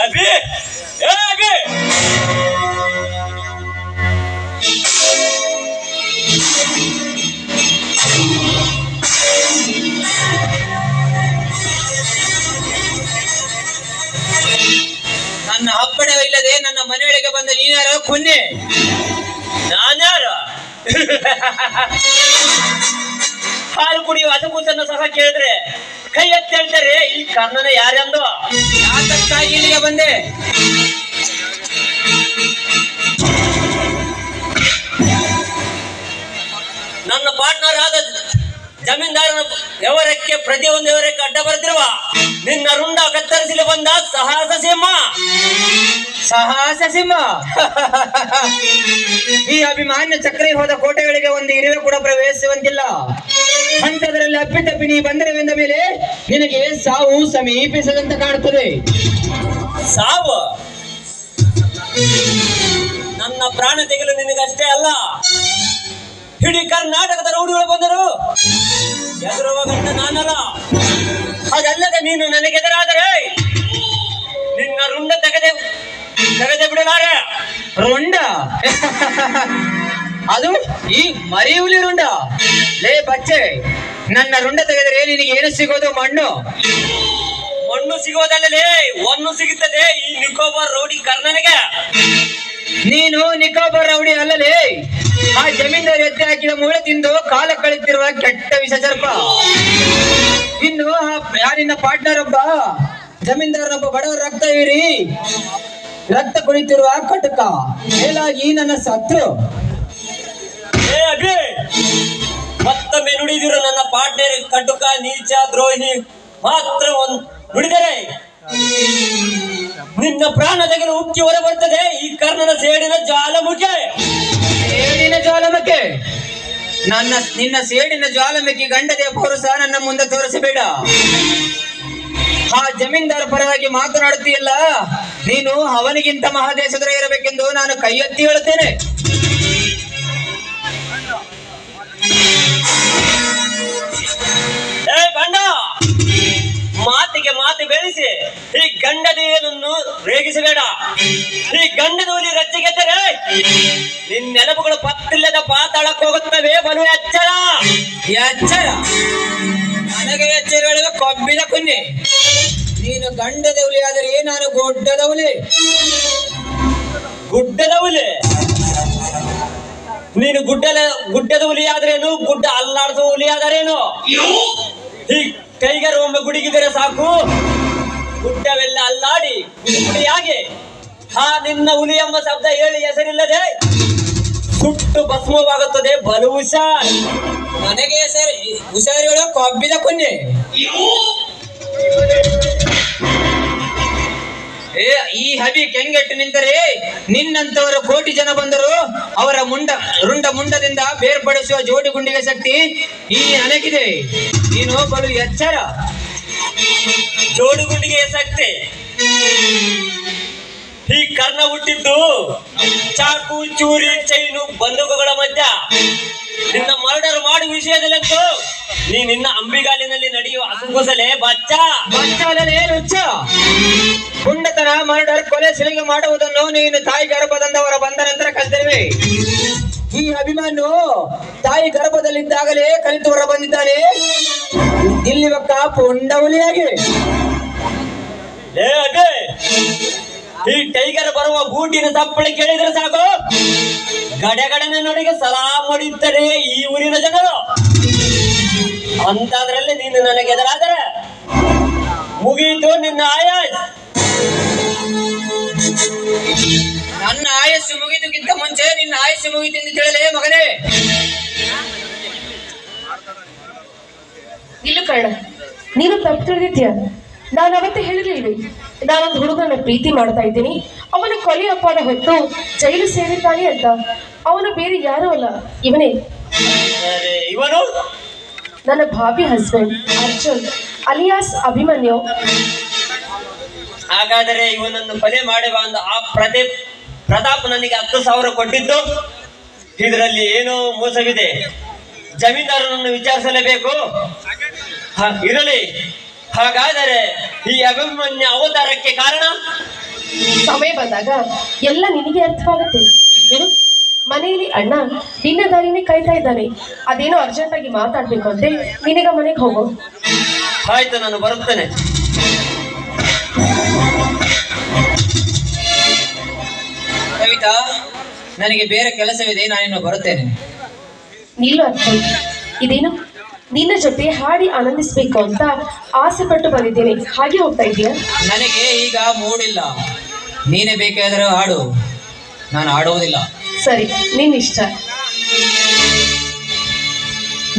ಅಭಿ ಏ ಅಭಿ ನನ್ನ ಅಪ್ಪಣೆವಿಲ್ಲದೆ ನನ್ನ ಮನೆಯೊಳಗೆ ಬಂದ ನೀನ್ಯಾರ ಕುನ್ನೆ? ನಾನ್ಯಾರ ಹಾಲು ಕುಡಿಯುವ ಹಸುಕೂಸನ್ನು ಸಹ ಕೇಳಿದ್ರೆ ಕೈ ಎತ್ತಿ ಹೇಳ್ತಾರೆ ಈ ಕರ್ಣನ ಯಾರೆಂದು. ಯಾತಕ್ಕಾಗಿ ಇಲ್ಲಿಗೆ ಬಂದೆ? ನನ್ನ ಪಾರ್ಟ್ನರ್ ಆದ ಜಮೀನ್ದಾರನ ವ್ಯವಹಾರಕ್ಕೆ ಪ್ರತಿಯೊಂದು ವ್ಯವಹಾರಕ್ಕೆ ಅಡ್ಡ ಬರ್ತಿರುವ ನಿನ್ನ ರುಂಡ ಕತ್ತರಿಸಲು ಬಂದ ಸಾಹಸ ಸಿಂಹ. ಸಾಹಸ ಸಿಂಹ ಈ ಅಭಿಮಾನ್ಯ ಚಕ್ರಿ ಹೋದ ಕೋಟೆಗಳಿಗೆ ಒಂದು ಇರುವೆ ಕೂಡ ಪ್ರವೇಶಿಸುವಂತಿಲ್ಲ. ಅಂಥದ್ರಲ್ಲಿ ಅಪ್ಪಿತಪ್ಪಿ ನೀ ಬಂದರೆವೆಂದ ಮೇಲೆ ನಿನಗೆ ಸಾವು ಸಮೀಪಿಸದಂತೆ ಕಾಣುತ್ತದೆ. ಸಾವು ನನ್ನ ಪ್ರಾಣ ತೆಗೆಲು ನಿನಗಷ್ಟೇ ಅಲ್ಲ, ಇಡೀ ಕರ್ನಾಟಕದ ರೌಡಿಗಳು ಬಂದರು ಎದುರುವ ಗಂಡ ನಾನಲ್ಲ. ಅದಲ್ಲದೆ ನೀನು ನನಗೆದುರಾದರೆ ನಿನ್ನ ರುಂಡ ತೆಗೆದೇ ಬಿಡಲಾರೆ. ರುಂಡ ಅದು ಈ ಮರಿ ಹುಲಿ ರುಂಡ? ಲೇ ಬಚ್ಚೆ, ನನ್ನ ರುಂಡ ತೆಗೆದರೆ ನಿನಗೆ ಏನು ಸಿಗೋದು? ಮಣ್ಣು. ಮಣ್ಣು ಸಿಗುವುದಲ್ಲೇ ಒಂದು ಸಿಗುತ್ತದೆ ಈ ನಿಕೋಬಾರ್ ರೌಡಿ ಕರ್ಣನಿಗೆ. ನೀನು ನಿಕೋಬಾರ್ ರೌಡಿ ಅಲ್ಲಲೇ, ಆ ಜಮೀನ್ದಾರ್ ಎತ್ತಿ ಹಾಕಿದ ಮೂಳೆ ತಿಂದು ಕಾಲ ಕಳೆದಿರುವ ಕೆಟ್ಟ ವಿಷಸರ್ಪ. ಇನ್ನು ನಿನ್ನ ಪಾರ್ಟ್ನರ್ ಒಬ್ಬ ಜಮೀನ್ದಾರನೊಬ್ಬ ಬಡವರ ರಕ್ತ ಕುಡಿತಿರುವ ಕಟಕ, ಮೇಲಾಗಿ ನನ್ನ ಶತ್ರು. ಮತ್ತೊಮ್ಮೆ ನುಡಿದಿರು ನನ್ನ ಪಾರ್ಟ್ನರ್ ಕಟುಕ, ನೀಚ, ದ್ರೋಹಿ ಮಾತ್ರ ನುಡಿದರೆ ನಿನ್ನ ಪ್ರಾಣ ತೆಗೆದು ಉಕ್ಕಿ ಹೊರ ಬರ್ತದೆ ಈ ಕರ್ಣನ ಸೇಡಿನ ಜ್ವಾಲಾಮುಖಿ. ಸೇಡಿನ ಜ್ವಾಲಾಮುಖಿ? ನಿನ್ನ ಸೇಡಿನ ಜ್ವಾಲಾಮುಖಿ ಗಂಡದೆ ಪೌರುಷ ನನ್ನ ಮುಂದೆ ತೋರಿಸಬೇಡ. ಆ ಜಮೀನ್ದಾರ ಪರವಾಗಿ ಮಾತನಾಡುತ್ತೀಯಲ್ಲ, ನೀನು ಅವನಿಗಿಂತ ಮಹಾದೇಶದರ ಇರಬೇಕೆಂದು ನಾನು ಕೈ ಎತ್ತಿ ಹೇಳುತ್ತೇನೆ. ಬಂಡ ಮಾತಿಗೆ ಮಾತು ಬೆಳೆಸಿ ಈ ಗಂಡದೇನನ್ನು ರೇಗಿಸಬೇಡ. ಈ ಗಂಡದ ಹುಲಿ ರಚ್ಚಿಗೆದ್ದರೆ ನಿನ್ನೆಲಬುಗಳು ಪತ್ತಿಲ್ಲದ ಪಾತಾಳಕ್ಕೆ ಹೋಗುತ್ತವೆ. ಬಲು ಎಚ್ಚರ ಎಚ್ಚರ. ನನಗೆ ಎಚ್ಚರ ಹೇಳುವ ಕೊಬ್ಬಿದ ಕುನ್ನೆ. ನೀನು ಗಂಡದ ಹುಲಿ ಆದರೆ ನಾನು ಗುಡ್ಡದ ಹುಲಿ. ಗುಡ್ಡದ ಹುಲಿ? ನೀನು ಗುಡ್ಡದ ಹುಲಿ ಆದ್ರೇನು, ಗುಡ್ಡ ಅಲ್ಲಾಡ್ಸೋ ಹುಲಿ ಆದರೇನು? ಈ ಕೈಗಾರ ಒಮ್ಮೆ ಗುಡಿಗಿದರೆ ಸಾಕು, ಗುಡ್ಡವೆಲ್ಲ ಅಲ್ಲಾಡಿ ಗುಡಿಯಾಗಿ ನಿನ್ನ ಹುಲಿ ಎಂಬ ಶಬ್ದ ಹೇಳಿ ಹೆಸರಿಲ್ಲದೆ ಸುಟ್ಟು ಭಸ್ಮವಾಗುತ್ತದೆ. ಬಲು ಹುಷಾರ್. ನನಗೆ ಹುಷಾರು ಹೇಳೋ ಕೊಬ್ಬಿದ ಕುನ್ನೆ. ಈ ಹಬಿ ಕೆಂಗೆಟ್ಟು ನಿಂತರೆ ನಿನ್ನಂತವರು ಕೋಟಿ ಜನ ಬಂದರು ಅವರ ರುಂಡದಿಂದ ಬೇರ್ಪಡಿಸುವ ಜೋಡಿ ಗುಂಡಿಗೆ ಶಕ್ತಿ ಈ ನನಗಿದೆ. ನೀನು ಬಲು ಎಚ್ಚರ. ಜೋಡಿ ಗುಂಡಿಗೆ ಶಕ್ತಿ? ಈ ಕರ್ಣ ಹುಟ್ಟಿದ್ದು ಚಾಕು, ಚೂರಿ, ಚೈನು, ಬಂದೂಕುಗಳ ಮಧ್ಯ. ನಿನ್ನ ಮರ್ಡರ್ ಮಾಡುವ ವಿಷಯದಲ್ಲಂತೂ ನಿನ್ನ ಅಂಬಿಗಾಲಿನಲ್ಲಿ ನಡೆಯುವ ಹಸುಗುಸಲೆ ಬಚ್ಚ ರುಚ್ಚ. ಪುಂಡತನ, ಮರ್ಡರ್, ಕೊಲೆ, ಸಿಲಿಗೆ ಮಾಡುವುದನ್ನು ನೀನು ತಾಯಿ ಗರ್ಭದಂದವರ ಬಂದ ನಂತರ ಕಲಿತಿರುವೆ. ಈ ಅಭಿಮಾನು ತಾಯಿ ಗರ್ಭದಲ್ಲಿದ್ದಾಗಲೇ ಕಲಿತು ಹೊರ ಬಂದಿದ್ದಾನೆ. ಇಲ್ಲಿ ಒಕ್ಕ ಪುಂಡ ಹುಲಿಯಾಗಿ. ಈ ಟೈಗರ್ ಬರುವ ಬೂಟಿನ ತಪ್ಪಳಿ ಕೇಳಿದ್ರೆ ಸಾಕು, ಗಡಗಡನೆ ನೋಡಿಗೆ ಸಲಾಂ ಹೊಡೆಯುತ್ತಾರೆ ಈ ಊರಿನ ಜನರು. ಅಂತದ್ರಲ್ಲಿ ನೀನು ನನಗೆ ಎದುರಾದರೆ ಮುಗಿಯಿತು ನಿನ್ನ ಆಯಸ್. ನನ್ನ ಆಯಸ್ಸು ಮುಗಿದಕ್ಕಿಂತ ಮುಂಚೆ ನಿನ್ನ ಆಯಸ್ಸು ಮುಗಿತು ಎಂದು ತಿಳಿಯಲೇ ಮಗನೇ? ಇಲ್ಲ ಕರ್ಣ, ನೀನು ತಪ್ಪು ತಿಳಿದಿದ್ಯಾ. ನಾನು ಅವತ್ತೇ ಹೇಳಿರ್ಲಿಲ್ವಿ, ನಾನೊಂದು ಹುಡುಗನ ಪ್ರೀತಿ ಮಾಡ್ತಾ ಇದ್ದೀನಿ, ಅವನ ಕೊಲೆ ಅಪರಾಧ ಹೊತ್ತು ಜೈಲು ಸೇರಿದ್ದಾನೆ ಅಂತ. ಅವನು ಬೇರೆ ಯಾರೂ ಅಲ್ಲ, ಇವನೇ. ಇವನು ನನ್ನ ಭಾವಿ ಹಸ್ಬೆಂಡ್ ಅರ್ಜುನ್ ಅಲಿಯಾಸ್ ಅಭಿಮನ್ಯು. ಹಾಗಾದರೆ ಇವನನ್ನು ಕೊಲೆ ಮಾಡುವ ಆ ಪ್ರತಾಪ್ ನನಗೆ 10,000 ಕೊಟ್ಟಿದ್ದು, ಇದರಲ್ಲಿ ಏನೋ ಮೋಸವಿದೆ. ಜಮೀನ್ದಾರನನ್ನು ವಿಚಾರಿಸಲೇಬೇಕು. ಇರಲಿ. ಹಾಗಾದರೆ ಈ ಅಭಿಮನ್ಯ ಅವತಾರಕ್ಕೆ ಕಾರಣ ಸಮಯ ಬಂದಾಗ ಎಲ್ಲ ನಿನಗೆ ಅರ್ಥವಾಗುತ್ತೆ. ನೋಡು, ಮನೆಯಲ್ಲಿ ಅಣ್ಣ ನಿನ್ನ ದಾರಿನೇ ಕಾಯ್ತಾ ಇದ್ದಾನೆ. ಅದೇನೋ ಅರ್ಜೆಂಟ್ ಆಗಿ ಮಾತಾಡ್ಬೇಕು ಅಂದ್ರೆ ನಿನಗ ಮನೆಗೆ ಹೋಗು. ಆಯ್ತು, ನಾನು ಬರುತ್ತೇನೆ. ಕವಿತಾ, ನನಗೆ ಬೇರೆ ಕೆಲಸವಿದೆ, ನಾನಿನ್ನು ಬರುತ್ತೇನೆ. ನಿಲ್ಲು ಅರ್ಥ. ಇದೇನು ನಿನ್ನ ಜೊತೆ ಹಾಡಿ ಆನಂದಿಸ್ಬೇಕು ಅಂತ ಆಸೆ ಪಟ್ಟು ಬಂದಿದ್ದೇನೆ, ಹಾಗೆ ಹೋಗ್ತಾ ಇದೀಯಾ? ನನಗೆ ಈಗ ಮೂಡಿಲ್ಲ. ನೀನೇ ಬೇಕಾದರೂ ಹಾಡು, ನಾನು ಆಡುವುದಿಲ್ಲ. ಸರಿ, ನಿನ್ನ ಇಷ್ಟ.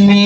ನೀ